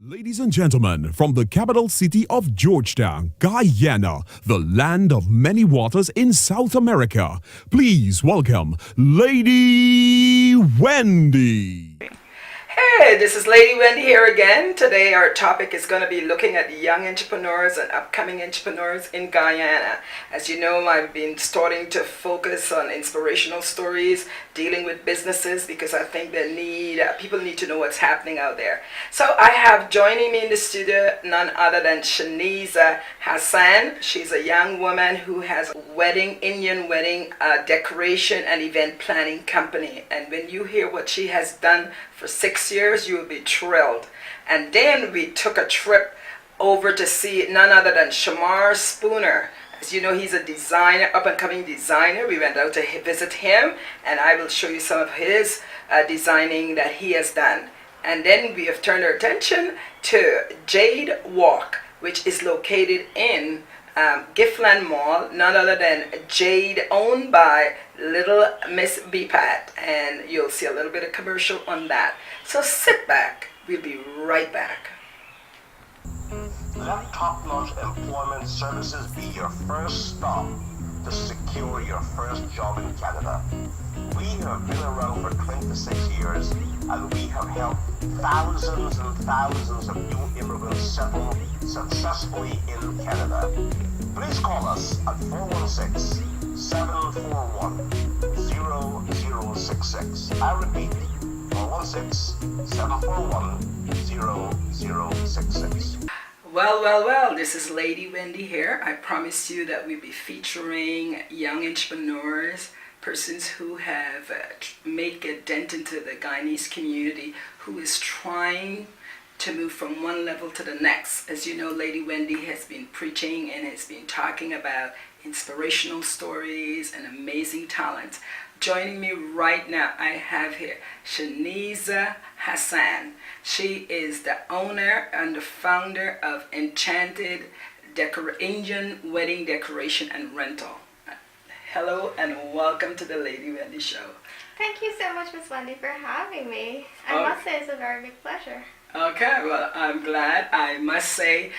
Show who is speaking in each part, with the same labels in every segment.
Speaker 1: Ladies and gentlemen, from the capital city of Georgetown, Guyana, the land of many waters in South America, please welcome Lady Wendy.
Speaker 2: Hey, this is Lady Wendy here again. Today our topic is going to be looking at young entrepreneurs and upcoming entrepreneurs in Guyana. As you know, I've been starting to focus on inspirational stories, dealing with businesses, because I think people need to know what's happening out there. So I have joining me in the studio none other than Shaneeza Hassan. She's a young woman who has a Indian wedding decoration and event planning company. And when you hear what she has done for 6 years, you will be thrilled. And then we took a trip over to see none other than Shamar Spooner. As you know, he's a designer, up-and-coming designer. We went out to visit him, and I will show you some of his designing that he has done. And then we have turned our attention to Jade Walk, which is located in Giftland Mall, none other than Jade, owned by Little Miss B-Pat, and you'll see a little bit of commercial on that. So sit back, we'll be right back.
Speaker 3: Let top-notch employment services be your first stop to secure your first job in Canada. We have been around for 26 years, and we have helped thousands and thousands of new immigrants settle successfully in Canada. Please call us at 416-741-0066. I repeat, 416-741-0066.
Speaker 2: Well, this is Lady Wendy here. I promise you that we'll be featuring young entrepreneurs, persons who have made a dent into the Guyanese community, who is trying to move from one level to the next. As you know, Lady Wendy has been preaching and has been talking about inspirational stories and amazing talent. Joining me right now, I have here Shaneeza Hassan. She is the owner and the founder of Enchanted Indian wedding decoration and rental. Hello and welcome to the Lady Wendy Show.
Speaker 4: Thank you so much, Miss Wendy, for having me. I must say it's a very big pleasure.
Speaker 2: Okay, well, I'm glad. I must say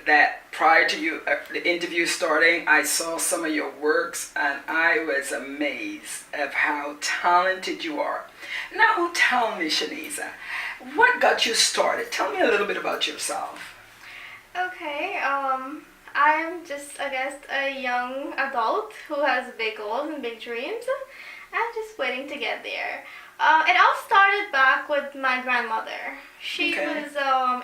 Speaker 2: that prior to the interview starting, I saw some of your works and I was amazed of how talented you are. Now, tell me, Shaneeza, what got you started? Tell me a little bit about yourself.
Speaker 4: Okay, I'm just, I guess, a young adult who has big goals and big dreams. I'm just waiting to get there. It all started back with my grandmother. She was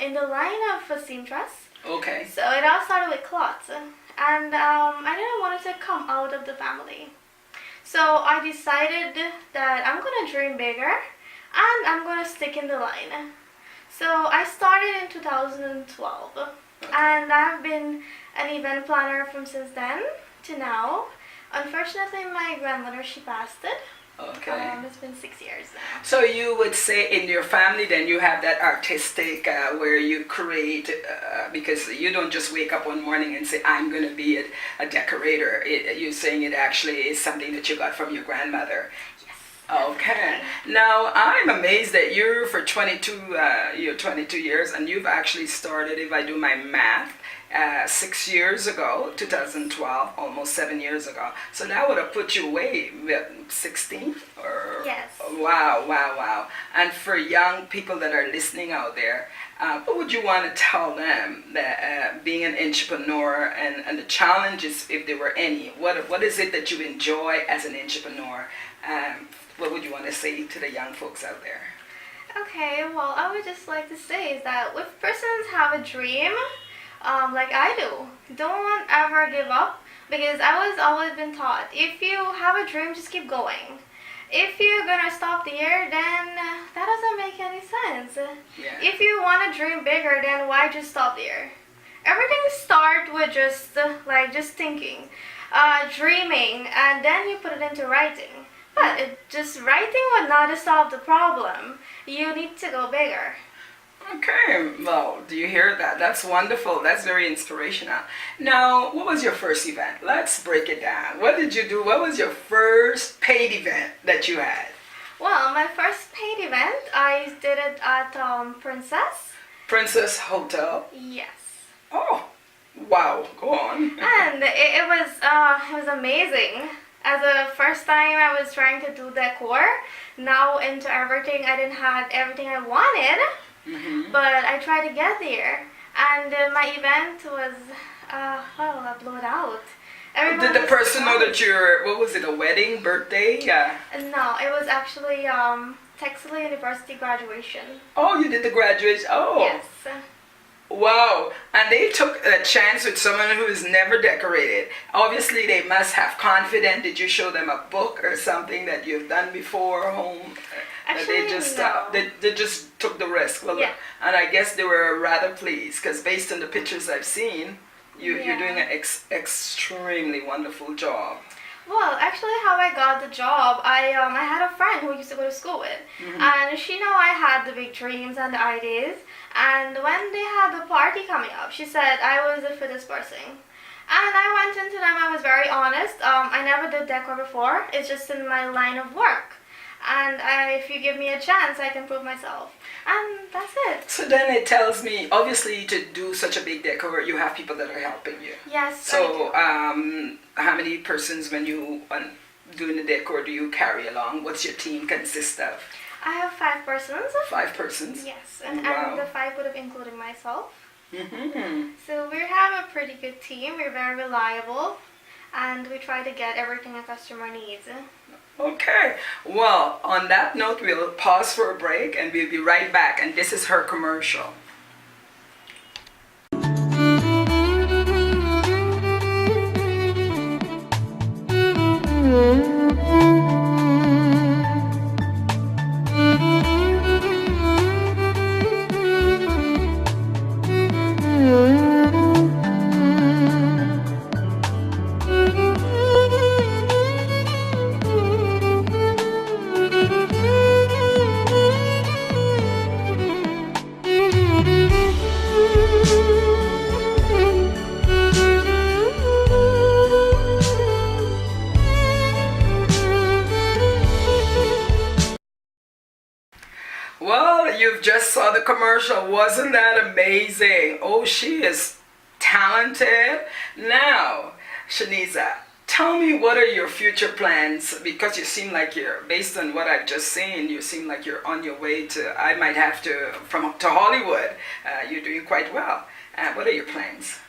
Speaker 4: in the line of a seamstress.
Speaker 2: Okay.
Speaker 4: So it all started with cloths. And I didn't want it to come out of the family. So I decided that I'm going to dream bigger and I'm going to stick in the line. So I started in 2012. And I've been an event planner from since then to now. Unfortunately, my grandmother, she passed it.
Speaker 2: Okay.
Speaker 4: It's been 6 years now.
Speaker 2: So you would say in your family then you have that artistic where you create, because you don't just wake up one morning and say, I'm going to be a decorator. You're saying it actually is something that you got from your grandmother.
Speaker 4: Yes.
Speaker 2: Okay. Now, I'm amazed that you're 22 years and you've actually started, if I do my math, 6 years ago, 2012, almost 7 years ago. So that would have put you away 16? Or,
Speaker 4: yes.
Speaker 2: Wow. And for young people that are listening out there, what would you want to tell them that being an entrepreneur and the challenges, if there were any, what is it that you enjoy as an entrepreneur? What would you want to say to the young folks out there?
Speaker 4: Okay, well, I would just like to say is that if persons have a dream, like I do, don't ever give up, because I was always been taught, if you have a dream, just keep going. If you're gonna stop there, then that doesn't make any sense.
Speaker 2: Yeah.
Speaker 4: If you want to dream bigger, then why just stop there? Everything starts with just thinking, dreaming, and then you put it into writing. But just writing would not solve the problem. You need to go bigger.
Speaker 2: Okay, well, do you hear that? That's wonderful. That's very inspirational. Now, what was your first event? Let's break it down. What did you do? What was your first paid event that you had?
Speaker 4: Well, my first paid event, I did it at Princess.
Speaker 2: Princess Hotel.
Speaker 4: Yes.
Speaker 2: Oh, wow. Go on.
Speaker 4: And it was amazing. As the first time I was trying to do decor, now into everything, I didn't have everything I wanted, but I tried to get there. And my event was, I blew it out. Everyone
Speaker 2: Did the
Speaker 4: was
Speaker 2: person know
Speaker 4: surprised.
Speaker 2: that what was it, a wedding, birthday? Yeah.
Speaker 4: No, it was actually Texas University graduation.
Speaker 2: Oh, you did the graduation. Oh.
Speaker 4: Yes.
Speaker 2: Wow. And they took a chance with someone who has never decorated. Obviously, they must have confidence. Did you show them a book or something that you've done before home?
Speaker 4: Actually,
Speaker 2: They just
Speaker 4: no.
Speaker 2: they just took the risk. Well,
Speaker 4: Yeah.
Speaker 2: and I guess they were rather pleased because based on the pictures I've seen, you're
Speaker 4: Yeah.
Speaker 2: doing an extremely wonderful job.
Speaker 4: Well, actually, how I got the job, I had a friend who I used to go to school with, and she knew I had the big dreams and the ideas. And when they had the party coming up, she said I was the fittest person. And I went into them. I was very honest. I never did decor before. It's just in my line of work. And if you give me a chance, I can prove myself. And that's it.
Speaker 2: So then it tells me, obviously, to do such a big decor, you have people that are helping you.
Speaker 4: Yes.
Speaker 2: So,
Speaker 4: I do.
Speaker 2: how many persons when you doing the decor do you carry along? What's your team consist of?
Speaker 4: I have 5 persons.
Speaker 2: 5 persons.
Speaker 4: Yes, and
Speaker 2: Wow.
Speaker 4: the 5 would have included myself.
Speaker 2: Mm-hmm.
Speaker 4: So we have a pretty good team. We're very reliable, and we try to get everything a customer needs.
Speaker 2: Okay. Well, on that note, we'll pause for a break and we'll be right back. And this is her commercial. Well, you've just saw the commercial. Wasn't that amazing? Oh, she is talented. Now, Shaneeza, tell me what are your future plans? Because you seem like you're, based on what I've just seen, you seem like you're on your way to, I might have to, to Hollywood. You're doing quite well. What are your plans?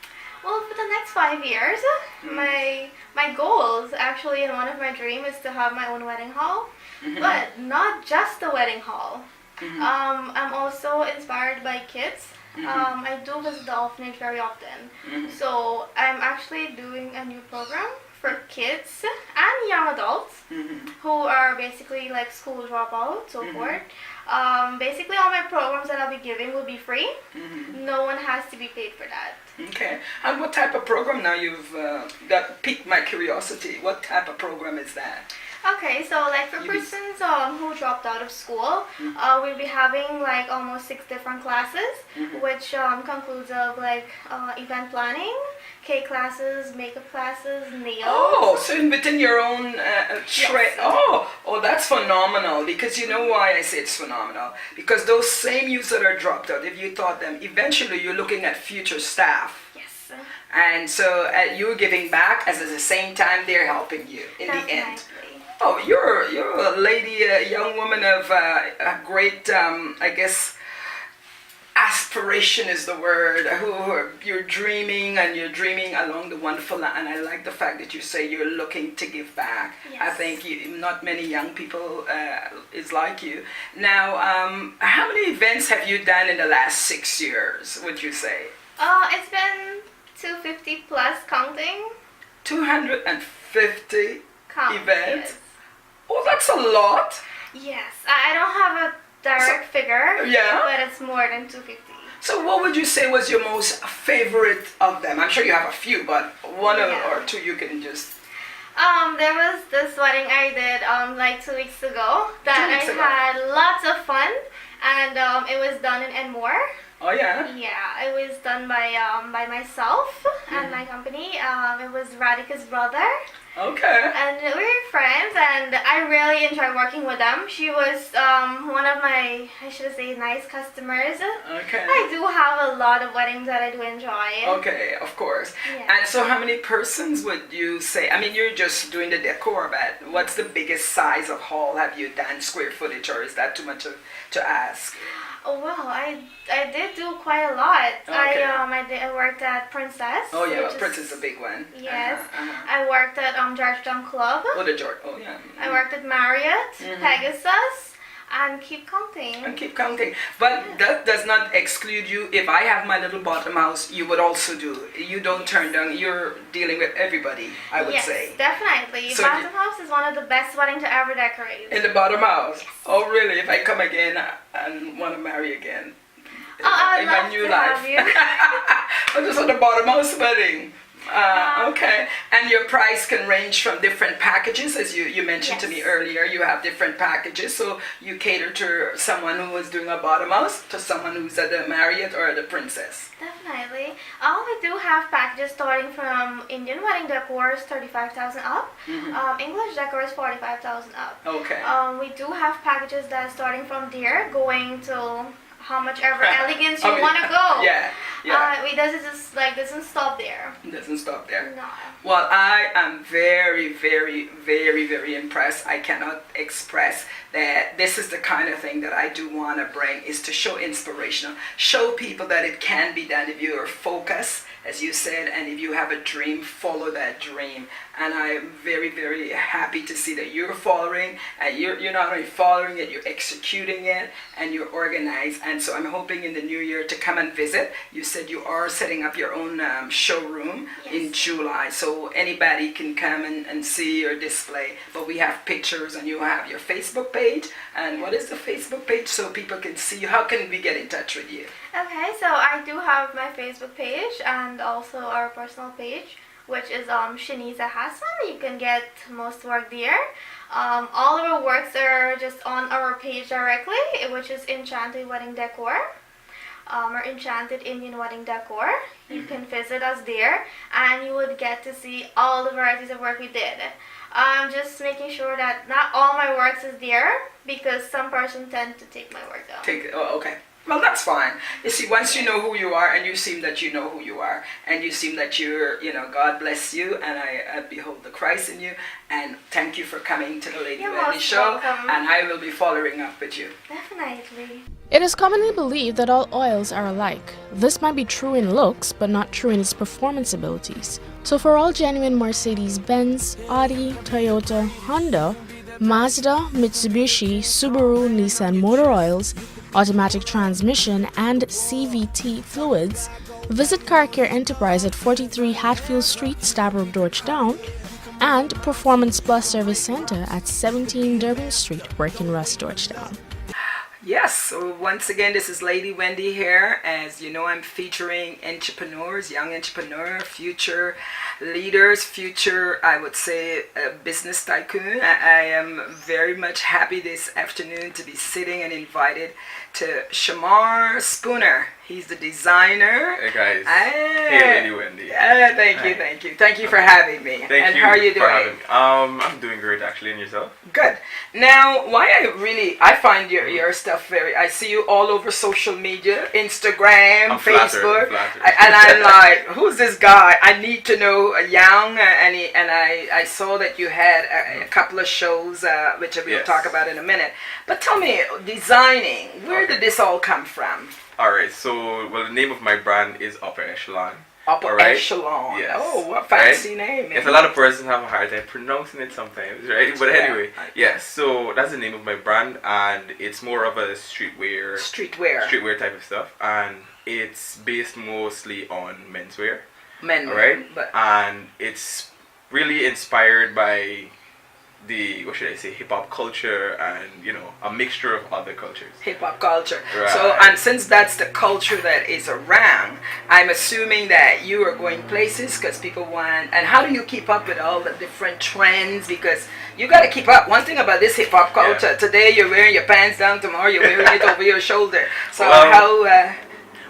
Speaker 4: Well, for the next 5 years, my goals actually, and one of my dreams is to have my own wedding hall, but not just the wedding hall. I'm also inspired by kids. I do visit the orphanage very often. So I'm actually doing a new program for kids and young adults who are basically like school dropouts, so forth. Basically all my programs that I'll be giving will be free. No one has to be paid for that.
Speaker 2: Okay. And what type of program now you've, that piqued my curiosity. What type of program is that?
Speaker 4: Okay, so like for persons who dropped out of school, we'll be having like almost 6 different classes, which concludes of like event planning, cake classes, makeup classes, nails.
Speaker 2: Oh, so within your own trade.
Speaker 4: Yes.
Speaker 2: Oh, that's phenomenal. Because you know why I say it's phenomenal? Because those same youths that are dropped out, if you taught them, eventually you're looking at future staff.
Speaker 4: Yes.
Speaker 2: And so you're giving back, as at the same time they're helping you in the end.
Speaker 4: Definitely.
Speaker 2: Oh, you're a lady, a young woman of a great, I guess, aspiration is the word. You're dreaming and you're dreaming along the wonderful line. And I like the fact that you say you're looking to give back.
Speaker 4: Yes.
Speaker 2: I think not many young people is like you. Now, how many events have you done in the last 6 years, would you say?
Speaker 4: It's been 250 plus counting.
Speaker 2: 250
Speaker 4: Count,
Speaker 2: events?
Speaker 4: yes.
Speaker 2: Oh, that's a lot.
Speaker 4: Yes, I don't have a direct figure,
Speaker 2: Yeah.
Speaker 4: but it's more than 250.
Speaker 2: So what would you say was your most favorite of them? I'm sure you have a few, but one
Speaker 4: Yeah.
Speaker 2: or two you can just...
Speaker 4: There was this wedding I did like 2 weeks ago that
Speaker 2: 2 weeks
Speaker 4: I
Speaker 2: ago.
Speaker 4: had lots of fun, and it was done in Enmore.
Speaker 2: Oh yeah.
Speaker 4: Yeah, it was done by myself and my company. It was Radhika's brother.
Speaker 2: Okay.
Speaker 4: And we were friends, and I really enjoyed working with them. She was one of my, I should say, nice customers.
Speaker 2: Okay.
Speaker 4: I do have a lot of weddings that I do enjoy.
Speaker 2: Okay, of course.
Speaker 4: Yeah.
Speaker 2: And so how many persons would you say, I mean, you're just doing the decor, but what's the biggest size of hall have you done, square footage, or is that too much to ask?
Speaker 4: Oh well, I did do quite a lot.
Speaker 2: Okay.
Speaker 4: I worked at Princess.
Speaker 2: Oh yeah,
Speaker 4: which
Speaker 2: well, Prince is a big one.
Speaker 4: Yes.
Speaker 2: Uh-huh.
Speaker 4: I worked at Georgetown Club.
Speaker 2: Oh, the George. Oh yeah.
Speaker 4: I worked at Marriott, Pegasus, and keep counting.
Speaker 2: And keep counting. But that does not exclude you. If I have my little bottom house, you would also do. You don't turn down. You're dealing with everybody, I would say.
Speaker 4: Yes, definitely.
Speaker 2: So
Speaker 4: Bottom house is one of the best wedding to ever decorate.
Speaker 2: In the bottom house? Oh really? If I come again and want to marry again?
Speaker 4: I'd
Speaker 2: In my
Speaker 4: love
Speaker 2: new
Speaker 4: to
Speaker 2: life.
Speaker 4: have you.
Speaker 2: I just want the bottom house wedding. Okay. And your price can range from different packages, as you mentioned to me
Speaker 4: Yes.
Speaker 2: earlier. You have different packages, so you cater to someone who is doing a bottom house, to someone who's at the Marriott or the Princess.
Speaker 4: Definitely. We do have packages starting from Indian wedding decor is 35,000 up. English decor is 45,000 up.
Speaker 2: Okay.
Speaker 4: We do have packages that are starting from there, going to how much ever elegance you
Speaker 2: I mean,
Speaker 4: want to go.
Speaker 2: Yeah. Yeah.
Speaker 4: It doesn't stop there.
Speaker 2: It doesn't stop there.
Speaker 4: No.
Speaker 2: Well, I am very, very, very, very impressed. I cannot express that this is the kind of thing that I do want to bring, is to show inspirational, show people that it can be done if you are focused, as you said, and if you have a dream, follow that dream. And I am very, very happy to see that you're following, and you're not only following it, you're executing it, and you're organized. And so I'm hoping in the new year to come and visit. You said you are setting up your own showroom in July, so anybody can come and see your display. But we have pictures, and you have your Facebook page. And what is the Facebook page so people can see you? How can we get in touch with you?
Speaker 4: Okay, so I do have my Facebook page and also our personal page, which is Shaneeza Hassan. You can get most work there. All of our works are just on our page directly, which is Enchanted Wedding Decor, or Enchanted Indian Wedding Decor. You can visit us there, and you would get to see all the varieties of work we did. I'm just making sure that not all my works is there, because some person tend to take my work down.
Speaker 2: Okay. Well, that's fine. You see, once you know who you are, and you seem that you know who you are, and you seem that you're, God bless you, and I behold the Christ in you, and thank you for coming to the Lady
Speaker 4: You're
Speaker 2: Wendy
Speaker 4: most
Speaker 2: show,
Speaker 4: welcome.
Speaker 2: and I will be following up with you.
Speaker 4: Definitely.
Speaker 5: It is commonly believed that all oils are alike. This might be true in looks, but not true in its performance abilities. So for all genuine Mercedes-Benz, Audi, Toyota, Honda, Mazda, Mitsubishi, Subaru, Nissan motor oils, automatic transmission, and CVT fluids, visit Car Care Enterprise at 43 Hatfield Street, Stabrook, Georgetown, and Performance Plus Service Center at 17 Durban Street, Working-Rust, Georgetown.
Speaker 2: Yes, so once again, this is Lady Wendy here. As you know, I'm featuring entrepreneurs, young entrepreneur, future leaders, future, I would say, business tycoon. I am very much happy this afternoon to be sitting and invited to Shamar Spooner. He's the designer.
Speaker 6: Hey guys.
Speaker 2: Hey,
Speaker 6: Lady Wendy.
Speaker 2: Thank you. Thank you for having me.
Speaker 6: Thank you.
Speaker 2: How are you
Speaker 6: for
Speaker 2: doing?
Speaker 6: having me. I'm doing great actually, and yourself?
Speaker 2: Good. Now, why I find your stuff I see you all over social media, Instagram,
Speaker 6: I'm
Speaker 2: Facebook,
Speaker 6: flattered.
Speaker 2: and I'm like, who's this guy? I need to know young, and I saw that you had a couple of shows, which we'll
Speaker 6: Yes.
Speaker 2: talk about in a minute. But tell me, designing, where did this all come from?
Speaker 6: Alright, so the name of my brand is Upper Echelon.
Speaker 2: Upper
Speaker 6: Alright?
Speaker 2: Echelon.
Speaker 6: Yes.
Speaker 2: Oh, what fancy name.
Speaker 6: Yes, a lot of persons have a hard time pronouncing it sometimes, right? But anyway,
Speaker 2: Yeah.
Speaker 6: yes, so that's the name of my brand, and it's more of a streetwear type of stuff, and it's based mostly on menswear.
Speaker 2: Men.
Speaker 6: Alright?
Speaker 2: But
Speaker 6: And it's really inspired by the, hip-hop culture and, a mixture of other cultures.
Speaker 2: hip-hop culture.
Speaker 6: Right.
Speaker 2: So, and since that's the culture that is around, I'm assuming that you are going places because people want, and how do you keep up with all the different trends? Because you got to keep up. One thing about this hip-hop culture, today you're wearing your pants down, tomorrow you're wearing it over your shoulder. So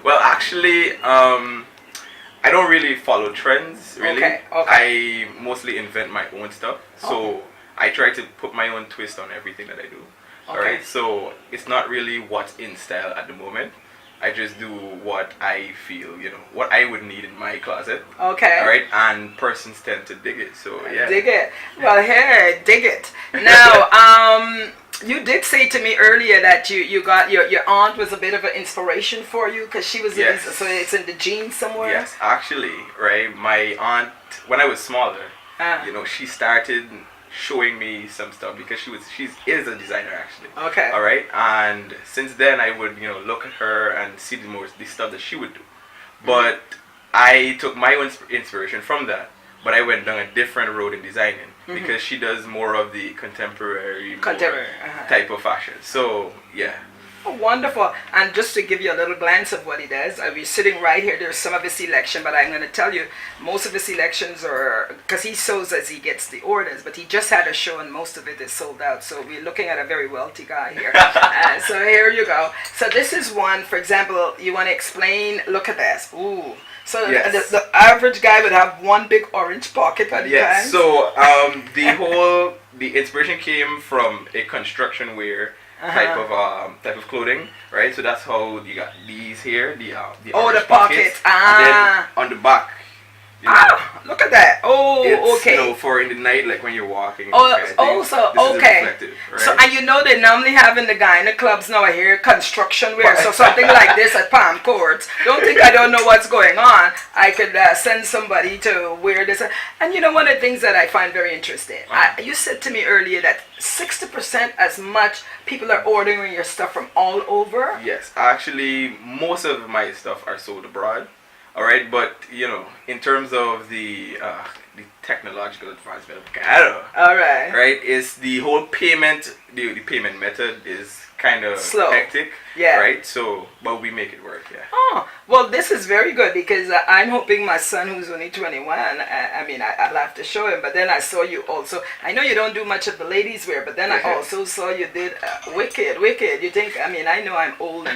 Speaker 6: Well, actually, I don't really follow trends, really.
Speaker 2: Okay.
Speaker 6: I mostly invent my own stuff. So I try to put my own twist on everything that I do. Alright, so it's not really what's in style at the moment. I just do what I feel, what I would need in my closet.
Speaker 2: Okay.
Speaker 6: Alright, and persons tend to dig it, so yeah.
Speaker 2: Dig it. Well, hey, dig it. Now, you did say to me earlier that you got your aunt was a bit of an inspiration for you because she was so it's in the genes somewhere.
Speaker 6: Yes, actually, right. My aunt, when I was smaller, she started showing me some stuff because she is a designer actually.
Speaker 2: Okay.
Speaker 6: All right, and since then I would look at her and see the stuff that she would do, but I took my own inspiration from that. But I went down a different road in designing because she does more of the contemporary type of fashion. So yeah.
Speaker 2: Oh, wonderful. And just to give you a little glance of what he does, we're sitting right here. There's some of his selection, but I'm going to tell you, most of his selections are, because he sews as he gets the orders, but he just had a show and most of it is sold out. So we're looking at a very wealthy guy here. So here you go. So this is one, for example, you want to explain, look at this. Ooh. So the average guy would have one big orange pocket at the time.
Speaker 6: So the inspiration came from a construction wear type of clothing, right? So that's how you got these here, the orange
Speaker 2: the pockets.
Speaker 6: And then on the back.
Speaker 2: Look at that. Oh,
Speaker 6: it's,
Speaker 2: okay.
Speaker 6: For in the night, like when you're walking.
Speaker 2: So okay.
Speaker 6: Right?
Speaker 2: So and they normally have in the Guyana clubs now I hear construction wear. So something like this at Palm Courts. Don't think I don't know what's going on. I could send somebody to wear this. And one of the things that I find very interesting. You said to me earlier that 60% as much people are ordering your stuff from all over.
Speaker 6: Yes, actually, most of my stuff are sold abroad. All right, but in terms of the technological advancement of Guyana, right, is the whole payment, the payment method is kind of
Speaker 2: slow,
Speaker 6: hectic, right? So, but we make it work,
Speaker 2: Oh, well, this is very good because I'm hoping my son, who's only 21, I'll have to show him. But then I saw you also. I know you don't do much of the ladies' wear, but then I also saw you did wicked. You think? I know I'm old,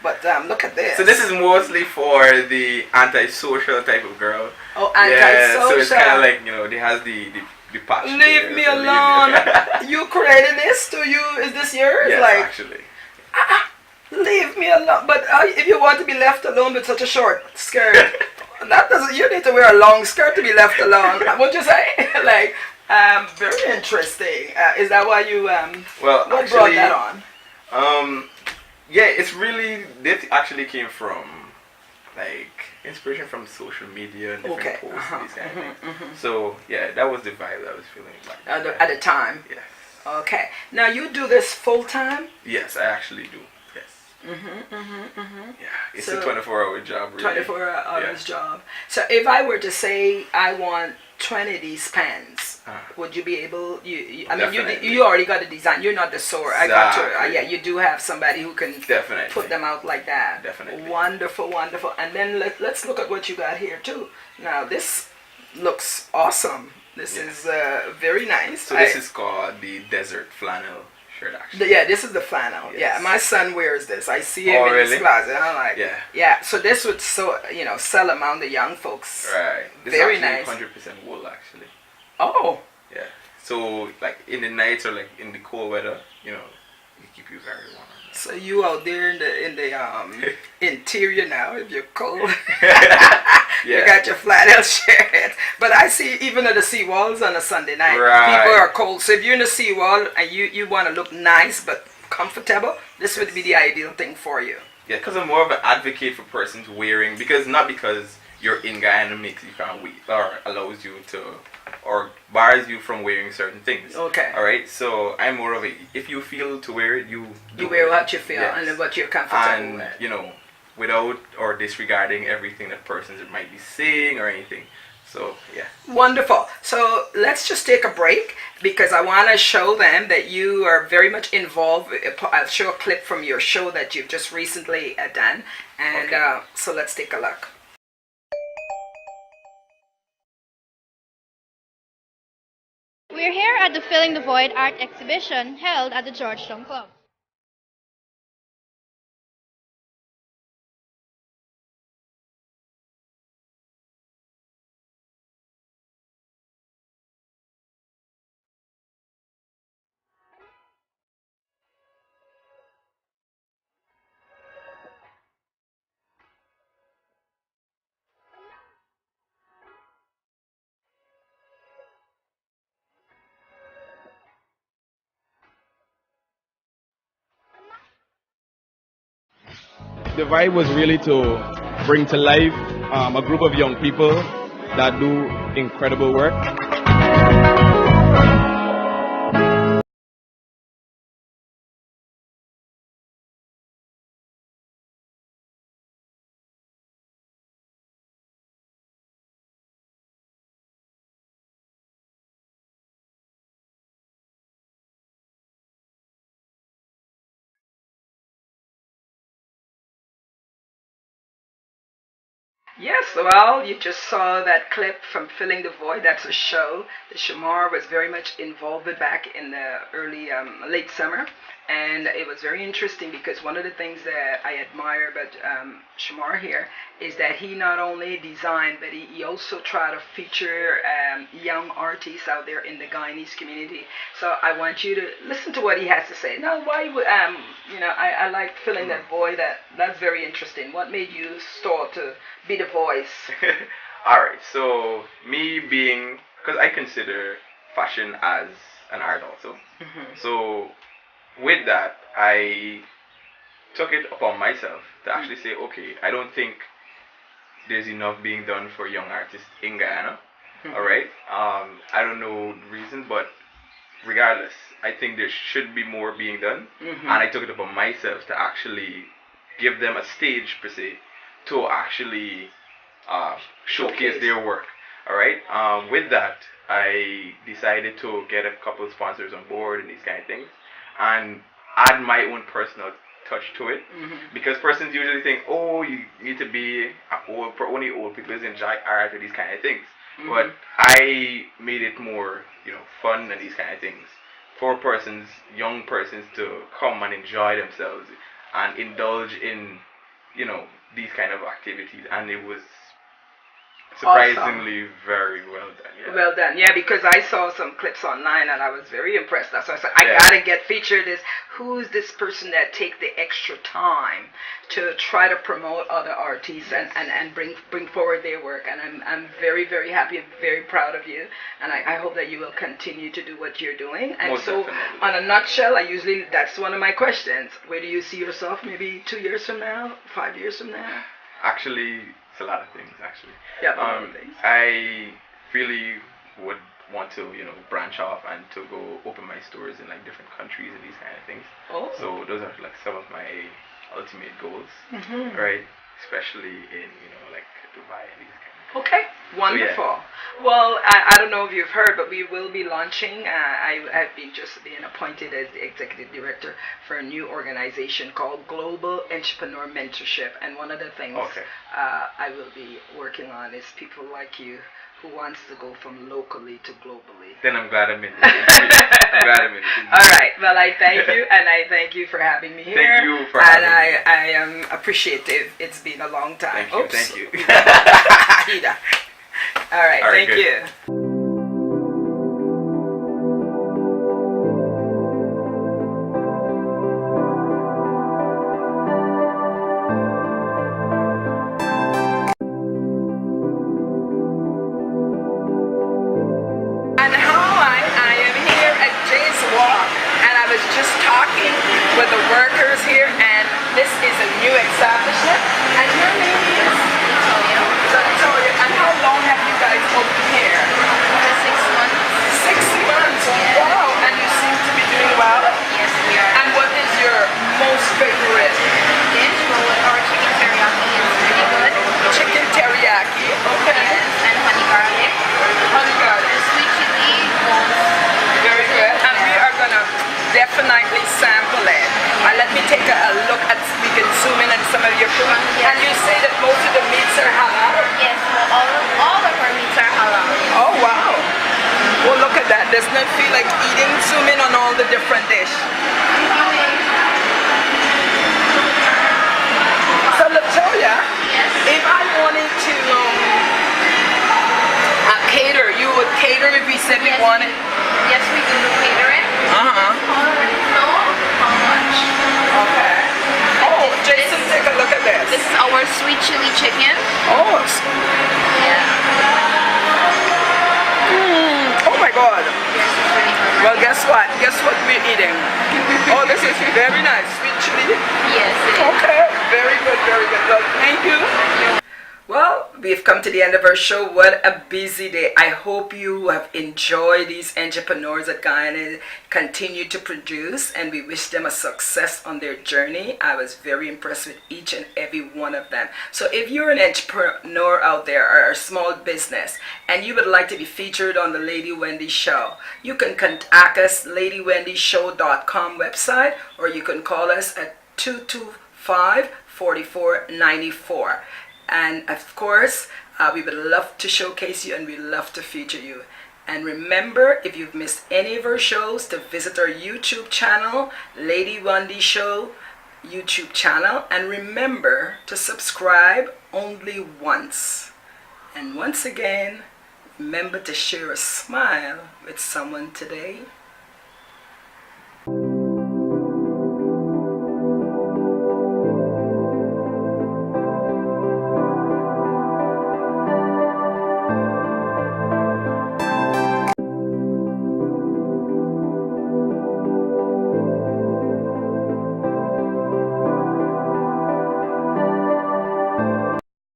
Speaker 2: but look at this.
Speaker 6: So this is mostly for the antisocial type of girl.
Speaker 2: Oh, antisocial.
Speaker 6: So it's kind of like they has the passion.
Speaker 2: Leave me alone. You created this? Is this yours?
Speaker 6: Yes, actually.
Speaker 2: Leave me alone. But if you want to be left alone with such a short skirt, you need to wear a long skirt to be left alone. What'd you say? Very interesting. Is that why you what brought that on?
Speaker 6: It's really, this actually came from inspiration from social media and different posts, these kind of things. So that was the vibe I was feeling
Speaker 2: at the time.
Speaker 6: Yes.
Speaker 2: Okay. Now you do this full time?
Speaker 6: Yes, I actually do. Yes. Yeah, it's a 24-hour job. Really.
Speaker 2: 24-hour job. So if I were to say I want 20 of these pens, would you be able? You already got a design. You're not the sewer. I got to. You do have somebody who can put them out like that.
Speaker 6: Definitely.
Speaker 2: Wonderful. And then let's look at what you got here too. Now this looks awesome. This is very nice.
Speaker 6: So this is called the desert flannel shirt, actually.
Speaker 2: This is the flannel.
Speaker 6: Yes.
Speaker 2: Yeah, my son wears this. I see him in his closet. I'm like, So this would sell among the young folks.
Speaker 6: Right. This
Speaker 2: very
Speaker 6: is
Speaker 2: nice.
Speaker 6: 100% wool, actually.
Speaker 2: Oh.
Speaker 6: Yeah. So in the nights or in the cold weather, it keep you very warm.
Speaker 2: So you out there in the interior now, if you're cold. You got your flannel shirt. But I see even at the seawalls on a Sunday night, people are cold. So if you're in the seawall and you want to look nice but comfortable, this would be the ideal thing for you.
Speaker 6: Yeah, because I'm more of an advocate for persons wearing, not because you're in Guyana makes you can't wear or allows you to or bars you from wearing certain things.
Speaker 2: Okay.
Speaker 6: All right. So I'm more of a, if you feel to wear it, you
Speaker 2: wear what you feel and what you're comfortable with.
Speaker 6: And without or disregarding everything that persons might be saying or anything. So yeah.
Speaker 2: Wonderful. So let's just take a break because I want to show them that you are very much involved. I'll show a clip from your show that you've just recently done, and so let's take a look.
Speaker 7: We're here at the Filling the Void art exhibition held at the Georgetown Club.
Speaker 8: the vibe was really to bring to life a group of young people that do incredible work.
Speaker 2: Yes, well, you just saw that clip from Filling the Void. That's a show that Shamar was very much involved with back in the early, late summer. And it was very interesting because one of the things that I admire about Shamar here is that he not only designed, but he also tried to feature young artists out there in the Guyanese community. So I want you to listen to what he has to say. Now, why would, I like Filling that void. That's very interesting. What made you start to be the voice?
Speaker 6: Alright, so me being, because I consider fashion as an art also. So with that, I took it upon myself to actually say, okay, I don't think there's enough being done for young artists in Guyana. Alright? I don't know the reason, but regardless, I think there should be more being done. And I took it upon myself to actually give them a stage, per se, to actually showcase their work. Alright? With that, I decided to get a couple of sponsors on board and these kind of things, and add my own personal touch to it. Because persons usually think, oh, you need to be only old people enjoy art or these kind of things. But I made it more, fun and these kind of things for persons, young persons, to come and enjoy themselves and indulge in, these kind of activities. And it was surprisingly very well done. Yeah.
Speaker 2: Well done, yeah, because I saw some clips online and I was very impressed. That's why I said, I gotta get featured. Who's this person that take the extra time to try to promote other artists and bring forward their work? And I'm very, very happy and very proud of you. And I hope that you will continue to do what you're doing. And
Speaker 6: Most
Speaker 2: so,
Speaker 6: definitely.
Speaker 2: on a nutshell, that's one of my questions. Where do you see yourself maybe 2 years from now, 5 years from now?
Speaker 6: Actually, it's a lot of things, actually.
Speaker 2: Yeah, a lot of things.
Speaker 6: I really would want to, branch off and to go open my stores in like different countries and these kind of things.
Speaker 2: Oh.
Speaker 6: So those are like some of my ultimate goals, right? Especially in, like Dubai and these kind of things.
Speaker 2: Okay, wonderful. Well, I don't know if you've heard, but we will be launching. I've been appointed as the executive director for a new organization called Global Entrepreneur Mentorship. And one of the things I will be working on is people like you who wants to go from locally to globally.
Speaker 6: Then I'm glad I'm in it. I'm glad I'm in it.
Speaker 2: All right. Well, I thank you, and I thank you for having me here.
Speaker 6: Thank you for having me.
Speaker 2: And I am appreciative. It's been a long time.
Speaker 6: Thank you. Thank you.
Speaker 2: All right. Thank
Speaker 6: good.
Speaker 2: you. With the workers here, and this is a new establishment. And your name is Victoria. And how long have you guys opened here?
Speaker 9: 6 months.
Speaker 2: 6 months.
Speaker 9: Yeah.
Speaker 2: Wow! And you seem to be doing well.
Speaker 9: Yes, we are.
Speaker 2: And what is your most favorite
Speaker 9: dish? Well, our chicken teriyaki is really good.
Speaker 2: Chicken teriyaki. Okay.
Speaker 9: Yes, and honey garlic.
Speaker 2: Honey garlic.
Speaker 9: Sweet chili rolls.
Speaker 2: Very good. And we are gonna definitely sample it. Let me take a look at, we can zoom in on some of your food.
Speaker 9: Yes.
Speaker 2: And you say that most of the meats are halal?
Speaker 9: Yes, well, all of our meats are halal.
Speaker 2: Oh, wow. Well, look at that. Doesn't it feel like eating? Zoom in on all the different dishes. So, Latoya, if I wanted to cater, you would cater if we said we wanted?
Speaker 9: Yes, we do catering. How much?
Speaker 2: Okay. Oh, Jason, take a look at this.
Speaker 9: This is our sweet chili chicken.
Speaker 2: Oh.
Speaker 9: Yeah.
Speaker 2: Oh my God.
Speaker 9: Yes, it's really good.
Speaker 2: Well, guess what? Guess what we're eating? Oh, this is very nice. Sweet chili Wendy?
Speaker 9: Yes.
Speaker 2: Okay, very good, very good. Well, thank you. Well, we've come to the end of our show. What a busy day. I hope you have enjoyed these entrepreneurs at Guyana, continue to produce, and we wish them a success on their journey. I was very impressed with each and every one of them. So if you're an entrepreneur out there or a small business and you would like to be featured on the Lady Wendy Show, you can contact us, ladywendyshow.com website, or you can call us at 225-4494. And of course, we would love to showcase you and we love to feature you. And remember, if you've missed any of our shows, to visit our YouTube channel, Lady Wendy Show YouTube channel. And remember to subscribe only once. And once again, remember to share a smile with someone today.